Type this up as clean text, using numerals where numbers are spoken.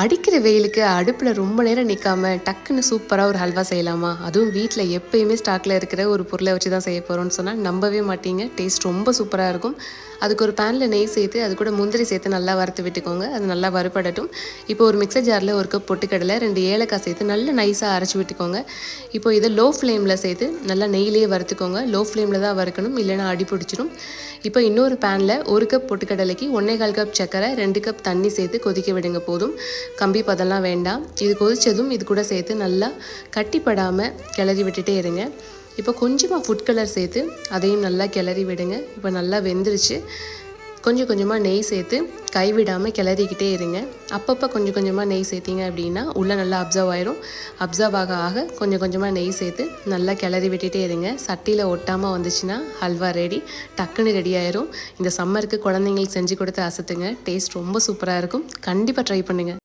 அடிக்கிற வெயிலுக்கு அடுப்பில் ரொம்ப நேரம் நிற்காம டக்குன்னு சூப்பராக ஒரு ஹல்வா செய்யலாமா? அதுவும் வீட்டில் எப்பயுமே ஸ்டாக்கில் இருக்கிற ஒரு பொருளை வச்சு தான் செய்ய போகிறோம்னு சொன்னால் நம்பவே மாட்டீங்க. டேஸ்ட் ரொம்ப சூப்பராக இருக்கும். அதுக்கு ஒரு பேனில் நெய் சேர்த்து அது கூட முந்திரி சேர்த்து நல்லா வறுத்து விட்டுக்கோங்க. அது நல்லா வறுபடட்டும். இப்போ ஒரு மிக்சர் ஜாரில் ஒரு கப் பொட்டுக்கடலை 2 ஏலக்காய் சேர்த்து நல்லா நைஸாக அரைச்சி விட்டுக்கோங்க. இப்போ இதை லோ ஃப்ளேமில் சேர்த்து நல்லா நெய்யிலே வறுத்துக்கோங்க. லோ ஃப்ளேமில் தான் வறுக்கணும், இல்லைனா அடி பிடிச்சிடும். இப்போ இன்னொரு பேனில் 1 கப் பொட்டுக்கடலைக்கு 1 1/4 கப் சர்க்கரை 2 கப் தண்ணி சேர்த்து கொதிக்க விடுங்க. போதும், கம்பி பதெல்லாம் வேண்டாம். இது கொதித்ததும் இது கூட சேர்த்து நல்லா கட்டிப்படாமல் கிளறி விட்டுட்டே இருங்க. இப்போ கொஞ்சமாக ஃபுட் கலர் சேர்த்து அதையும் நல்லா கிளறி விடுங்க. இப்போ நல்லா வெந்துருச்சு. கொஞ்சம் கொஞ்சமாக நெய் சேர்த்து கைவிடாமல் கிளறிக்கிட்டே இருங்க. அப்பப்போ கொஞ்சம் கொஞ்சமாக நெய் சேர்த்திங்க அப்படின்னா உள்ளே நல்லா அப்சர்வ் ஆயிரும். அப்சர்வ் ஆக ஆக கொஞ்சம் கொஞ்சமாக நெய் சேர்த்து நல்லா கிளறி விட்டுட்டே இருங்க. சட்டியில் ஒட்டாமல் வந்துச்சுன்னா ஹல்வா ரெடி, டக்குன்னு ரெடி ஆயிரும். இந்த சம்மருக்கு குழந்தைங்களுக்கு செஞ்சு கொடுத்து அசத்துங்க. டேஸ்ட் ரொம்ப சூப்பராக இருக்கும். கண்டிப்பாக ட்ரை பண்ணுங்கள்.